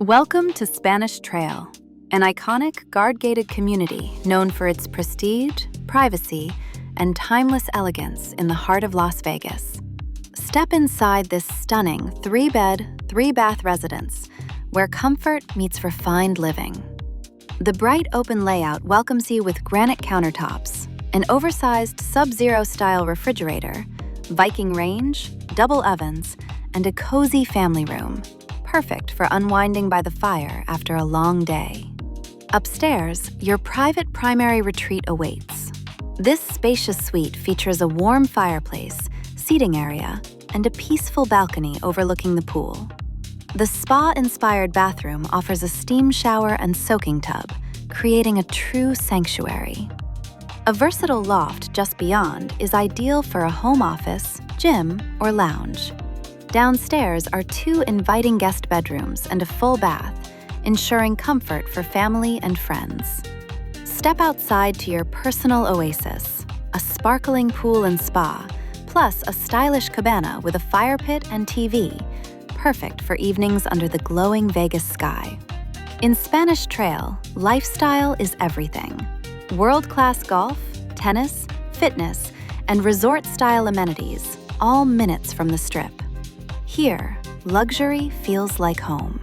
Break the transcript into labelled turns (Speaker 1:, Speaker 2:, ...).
Speaker 1: Welcome to Spanish Trail, an iconic guard-gated community known for its prestige, privacy, and timeless elegance in the heart of Las Vegas. Step inside this stunning 3-bed, 3-bath residence where comfort meets refined living. The bright open layout welcomes you with granite countertops, an oversized Sub-Zero style refrigerator, Viking range, double ovens, and a cozy family room, perfect for unwinding by the fire after a long day. Upstairs, your private primary retreat awaits. This spacious suite features a warm fireplace, seating area, and a peaceful balcony overlooking the pool. The spa-inspired bathroom offers a steam shower and soaking tub, creating a true sanctuary. A versatile loft just beyond is ideal for a home office, gym, or lounge. Downstairs are 2 inviting guest bedrooms and a full bath, ensuring comfort for family and friends. Step outside to your personal oasis, a sparkling pool and spa, plus a stylish cabana with a fire pit and TV, perfect for evenings under the glowing Vegas sky. In Spanish Trail, lifestyle is everything. World-class golf, tennis, fitness, and resort-style amenities, all minutes from the Strip. Here, luxury feels like home.